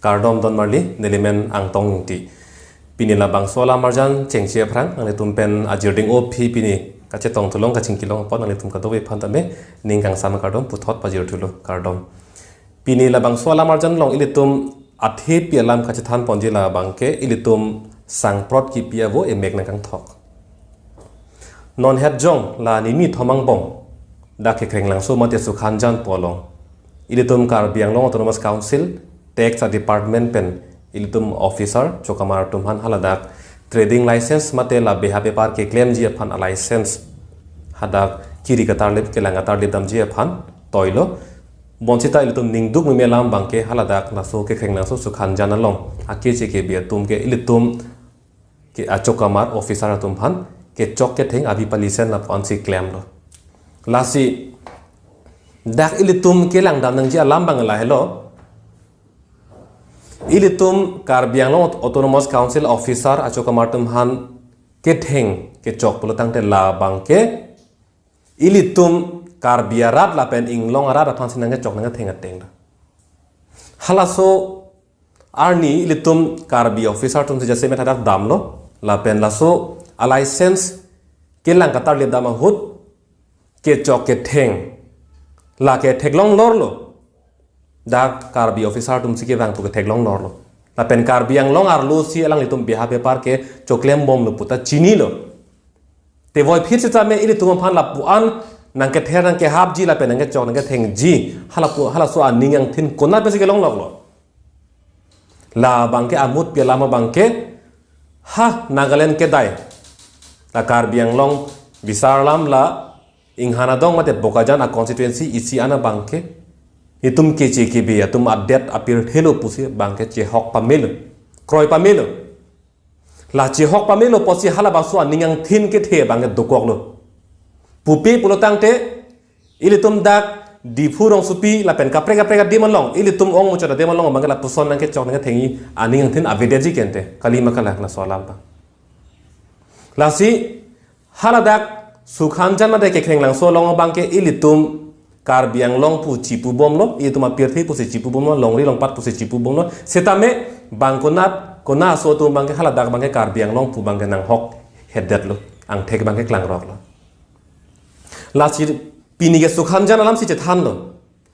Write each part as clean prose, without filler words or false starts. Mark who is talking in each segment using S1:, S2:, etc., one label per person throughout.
S1: kardom don marli nelimen ang tong ti pinila bang sola marjan chengche phrang ang tum pen ajirding op phi pini kache tong thulong ka chingkilong pon ang tum ka dowe phan tame ningkang sama kardom puthot pajir thulo kardom pinila bang sola marjan long ilitum athe pialam kache than ponjila bangke ilitum sangprot ki piavo e mek nang thok non het jong la ni mi thomang bong da ke kreng lang so mate su khanjan polong ilitum kar biang long autonomous council tax department pen ilitum officer chokamar tumhan haladak trading license mate la beha paper ke claim ji phan license hadak kiri katar lep ke langa tar dam ji phan toilo bonsita ilitum ningduk mi melam bangke haladak la so ke kreng lang so su khanjan along ake che ke bia tum ke ilitum ke achokamar officer tumhan ke chok ke theng abi palisen la pon si claim lo lasi dak ilitum ke lang dam nang ji alam bang la hello ilitum karbiang long autonomous council officer achokamar tumhan ke theng ke chok pulotang te la bangke ilitum karbiarat la pen inglong ara phan sinang ke chok nang theng ateng halaso arni ilitum karbi officer tum se jase me thadak dam lo la pen la so a license ke lang katar le dama hut ke chok ke theng la ke theklong lor lo da karbi officer tum sike bang pu ke theklong lor lo la pen karbiang long ar lo si alang litum biha paper ke choklem bom lo puta chini lo te voi phir se chame ili tum phan la pu an nang ke ther nang ke hap ji la pen nang ke chok nang ke theng ji hala so aning yang thin kona pe sike long lok lo la bang ke amut pe lama bang ke ha nagaland ke dai la karbiang long bisarlam la inghana dong mate bokajan a constituency isi ana bangke itum ke che ke be atum adet apir thelo pusi bangke che hok pamelo kroi pamelo la che hok pamelo posi hala basu aningang thin ke the bangke dokok lo pupi pulotang te ilitum dak difurong supi la pen kaprega prega dimalong ilitum ong mucha dimalong bangke la puson nang ke chok nang thengi aningang thin avedeji kente kalima kala la solam ba lasi haladak sukhanjan mate ke khreng lang so long bangke ilitum karbiang long pu chipu bom lo itum apir the pu se chipu bom lo longri long pat pu se chipu bom lo setame bangkonat kona so tum bangke haladak bangke karbiang long pu bangke nang hok hedet lo ang thek bangke klang rok lo lasi pini ke sukhanjan alam si che than lo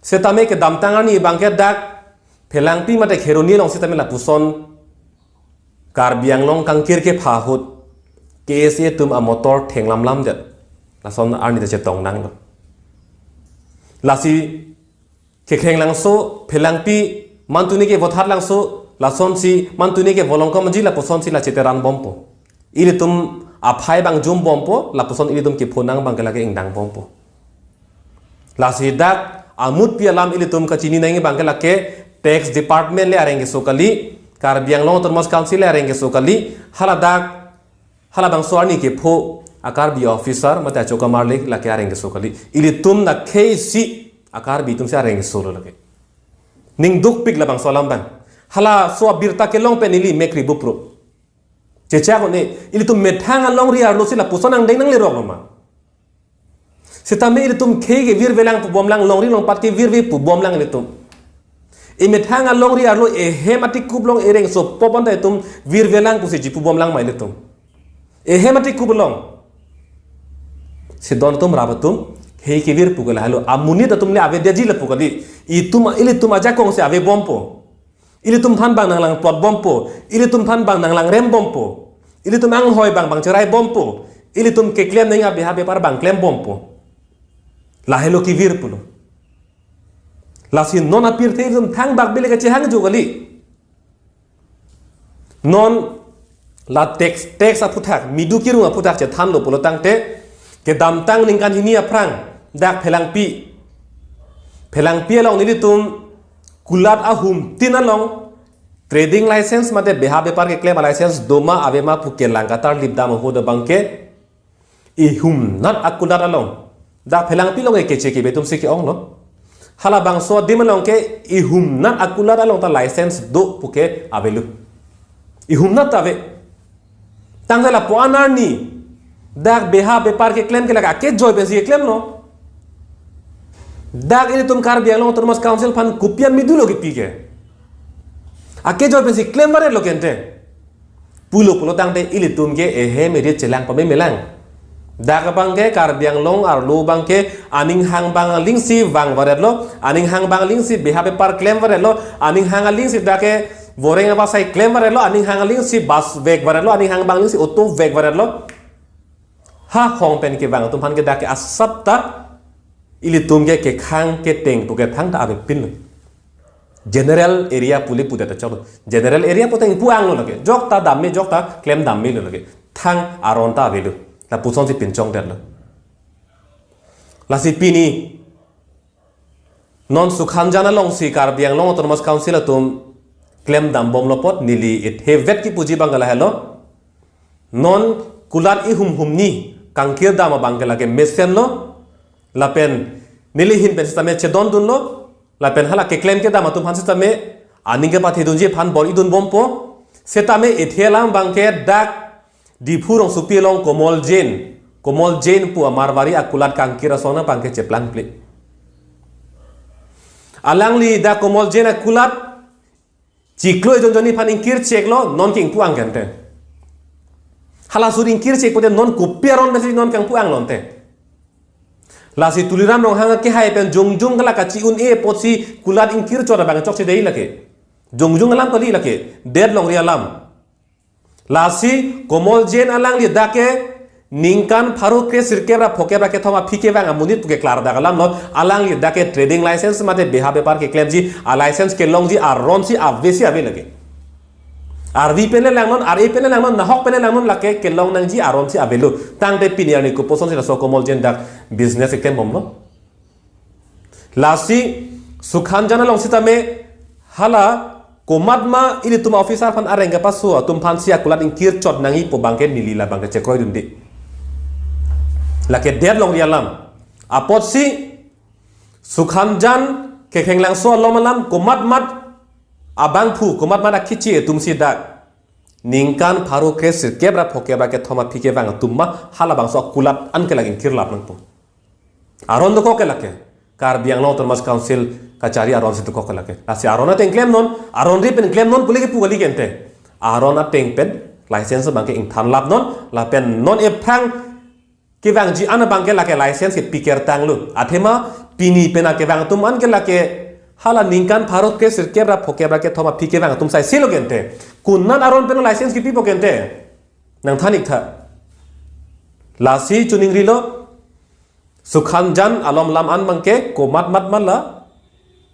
S1: setame ke damtangani bangke dak phelang pi mate kheroni long setame la puson karbiang long kangkir ke phahut KSA tum a motor theng lam det la son arni te tong nang lo lasi ke kheng lang so phelang pi mantuni ke bothat lang so la son si mantuni ke volong ko manji la poson si la cheteran bompo ili tum a phai bang jum bompo la poson ili tum ke phonang bang kala ke ingdang bompo lasi dak amut pi alam ili tum ka chini nang bang kala ke tax department le arenge so kali karbiang long autonomous council le arenge so kali haladak hala bang soarni ke pho akar bi officer mata chokamar le la ke arenge so kali ili tum na kesi akar bi tum se arenge so lo lage ning duk pik la bang solam bang hala so birta ke long penili mekri bupro checha ko ne ili tum methang long ri ar lo sila pusonang deng nang le rok ma setame ili tum ke ge vir velang pu bom lang long ri long pat ke vir ve pu bom lang le tum e methang long ri ar lo e hematik kup long ereng so popon da tum vir velang pu se ji pu bom lang mai le tum e hematik kubulong sidon tum rabatum hei kivir pugala halo amuni da tumle ave deji la pugali itum ili tum aja kong se ave bompo ili tum phan bang nanglang plot bompo ili tum phan bang nanglang rem bompo ili tum ang hoi bang cerai bompo ili tum ke klem nang ave habe par bang klem bompo la helo kivir pulo la sin non apir the tum thang bak bele ka chehang jogali non la text aputak midu kiru aputak che than lo pulotang te ke dam tang ningkan hini aprang dak phelang pi long ni tum kulat ahum tinalong trading license mate beha bepar ke claim license doma avema puke langkatar libdam hoda bangke i hum not akulat along dak phelang pi long ke che ke betum se ke ong lo hala bang so dimalong ke i hum not akulat along ta license do puke avelu i hum not ave tangala puanar ni dak beha bepar ke claim ke laga ke joy besi claim no dak ini tum kar biang long autonomous council fan kupian midulo ki pike ake joy pensi claim bare lo kente pulo tang te ilitum ke ehe meri celang pame melang daga bangke kar biang long ar lo bangke aning hang bang lingsi wang bare lo aning hang bang lingsi behabe par claim bare lo aning hang lingsi dake voreng apa sai claim bare lo aning hang lingsi bas veg bare lo aning hang bang lingsi auto veg bare lo ha hong pen ke bang tum han ke dake asap ta ilitum ke khang ke teng pu ke thang ta abe pin general area puli pude ta cholo general area poteng puang lo lage jok ta damme jok ta claim damme lo lage thang aron ta velu la puson si pinchong der lo la si pini non sukhan jana long si kar biang long autonomous council atum claim dam bom lo pot nili it hevet ki puji bangala hello non kulat i hum ni kangkir dama bangala ke mesen lo la pen nili hin pen sistame chedon dun lo la pen hala ke claim ke dama tum han sistame aning ke pathi dun je phan bol idun bom po setame ethelang bangke dak di purong supilong komol jen pu marwari akulat kangkira sona pangke ceplang pli alang li da komol jen akulat ciklo joni pan ingkir ceklo non king puang gente hala suring kir cek pote non kupiaron mesi non kang puang lonte la si tuliram rong hanga ke hai pen jung kala ka ci un e potsi kulat ingkir chora bang chok se dei lake jung alam kali lake dead long ri alam lasi komol jen alang li dake ningkan faru ke sirkebra phokebra ke thoma phike bang amunit puke klar dagalam no alang li dake trading license mate beha bepar ke claim ji a license ke long ji a ron si a vesi ave lage ar vi pene langnon ar e pene langnon na hok pene langnon lake ke long nang ji a ron si avelu tang te piniar ni ko poson si so komol jen dak business ke claim bomlo lasi sukhan jana long sitame hala komatma ini tuma officer pan areng ka pasu tum pan sia kulat ingkir chot nangi po bangke nilila bangke cekroi dundi lake dead long rialam apot si sukhanjan ke khenglang so lomalam komatmat abang phu komatmat akhichi tum si dak ningkan pharu ke sirkebra phokebra ke thoma phike bang tumma hala bang so kulat an ke lagin kir lap nang po aron do ko ke lake kar biang no autonomous council kacari aron situ kok lake asi aron ateng claim non aron ri pen claim non puli ke pugali kente aron ateng pen license bangke ing than lap non la pen non e phang ke bang ji ana bangke lake license ke piker tang lu athema pini pena ke bang tum an ke lake hala ningkan pharot ke sirkebra phokebra ke thoma pike bang tum sai silo kente kunnan aron pen license ki pipo kente nang thanik tha lasi chuning rilo sukhanjan alom lam an bangke komat mat mala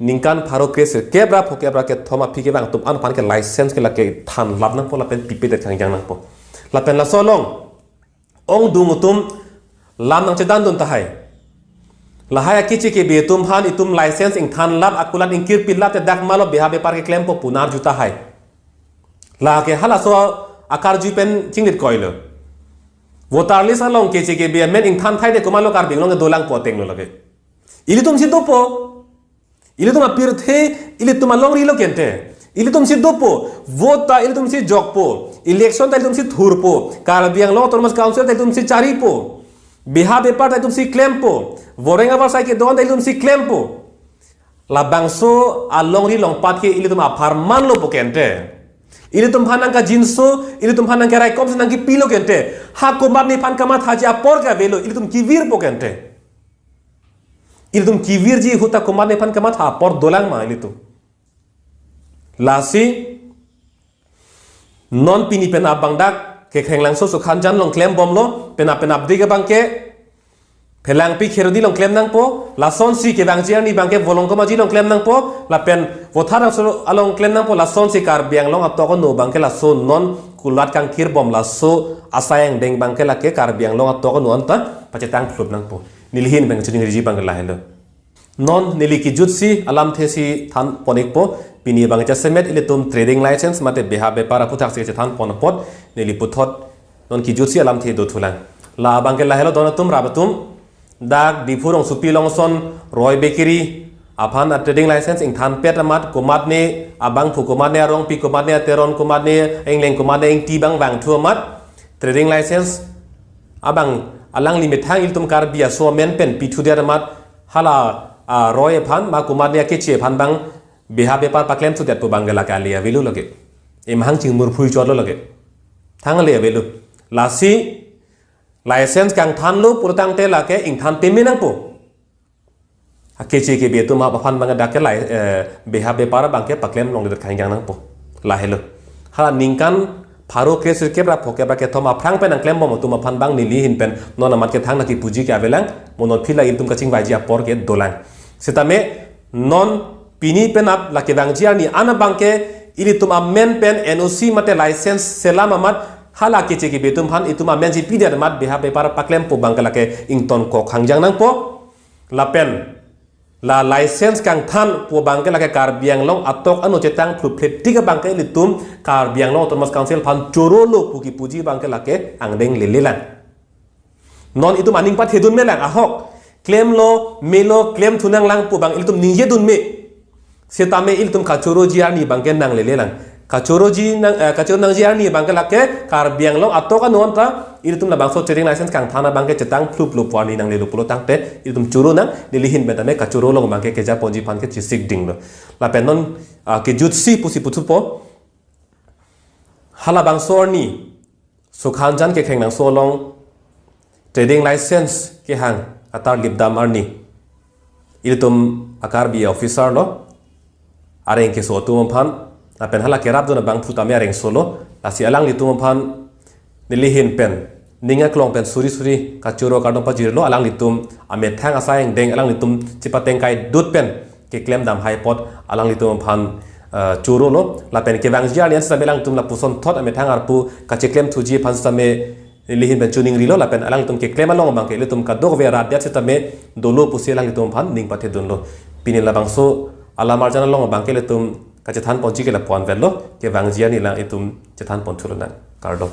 S1: ningkan pharo ke sirkebra phokebra ke thoma phike bang tum an pan ke license ke lake than lap nang po la pen pipe de khang jang nang po la pen la solong ong dung tum lam nang chedan dun tahai la haya kichi ke be tum han itum license ing than lap akulat ing kir pillat te dak malo beha be par ke claim po punar juta hai la ke hala so akar ju pen chingit koilo votar list along kichi ke be men ing than thai de komalo kar bing long dolang po teng lo lage ili tum si po ili tum apir the ili tum long ri lo kente ili tum si dopo vota ili tum si jokpo election ta ili tum si thurpo kar biang lo autonomous council ta ili tum si chari po biha paper ta ili tum si claim po vorenga ba sai ke don ta ili tum si claim po la bangso along ri long pat ke ili tum aparman lo po kente ili tum phanang ka jinso ili tum phanang ka rai kom nang ki pilo kente ha ko mat ni phan kamat haji apor ka velo ili tum kivir po kente ili tum kivir ji huta ko mat ni phan kamat ha por dolang ma ili tum lasi non pini pen abang dak ke khenglang so so khanjan long claim bom lo pen abdi ke bangke phelang pi kherodi long claim nang po la son si ke bang jiani bangke volong ko ma ji long claim nang po la pen vothara so along claim nang po la son si kar biang long atto ko no bangke la so non kulat kang kir bom la so asayang deng bangke la ke kar biang long atto ko no anta pachetang flop nang po nilhin bang chini riji bang la helo non nili ki jutsi alam thesi than ponik po pini bang cha semet ile tum trading license mate beha bepara puthak se than pon pot nili puthot non ki jutsi alam the do thulang la bangke la helo don tum rabatum dak difurong supi longson roy bekiri aphan a trading license ing than pet amat komat ne abang phu komat ne rong pi komat ne teron komat ne engleng komat ne ing ti bang bang thu amat trading license abang alang limit hang il tum kar bia so men pen pi thu der amat hala roy phan ma komat ne ke che phan bang biha bepar paklem tu det pu bangala ka lia velu lage im hang ching mur phui chot lo lage thang le velu lasi license kang than lu pultang te la ke ing than pemi nang pu akeci ke betu ma bafan banga dakel lai biha bepar bangke paklem long det khang jang nang pu la helo hala ningkan Paro kesir kebra poke ba ke thoma phrang pen ang klem mo tuma phan bang nili hin pen non amat ke thang na ki puji ke avelang monon phila in tum ka ching baji apor ke dolang sitame non pini pen ap la ke bang jiar ni ana bang ke ili tum amen pen NOC mate license selam amat hala ke che ke betum phan itum amen ji pider mat beha be para paklem po bang la ke ington ko khangjang nang po la pen la license kang than po bangke la ke Karbiang long atok anu cetang plu plet tiga bangke litum Karbiang long autonomous council phan choro lo puki puji bangke la ke angdeng lililan non itu maning pat hedun melang ahok claim lo melo claim thunang lang po bang iltum nije dun me setame iltum kachoro jiar ni bangke nang lililan kachoro nang jiar ni bangke la ke Karbiang long atok anu anta iltum la bangso trading license kang thana bangke cetang plu pwani nang lelu pulo tang te iltum churu nang dilihin betame kachoro long bangke keja ponji pan ke chisik ding lo la penon ke jutsi pusi putupo hala bangso ni sukhanjan ke kheng nang so long trading license ke hang atar libdam arni iltum akar bi officer lo areng ke so tum phan la pen hala ke rap do na bang phutame areng solo asi alang litum phan nilihin pen ninga klong pen suri kachuro kadong pajirlo alang litum ame thang asayang deng alang litum chipateng kai dut pen ke claim dam high pot alang litum phan churo lo la pen ke bang jiar nian sa belang tum la puson thot ame thang arpu kache claim thuji phan same nilihin pen tuning rilo la pen alang litum ke claim along bang ke litum ka dog ve radia chitame dolo pusi alang litum phan ning pathe dun lo pinin la bangso alamar jana long bang ke litum kache than ponji ke la pon velo ke bang jiar ni la itum chethan pon thulana kardo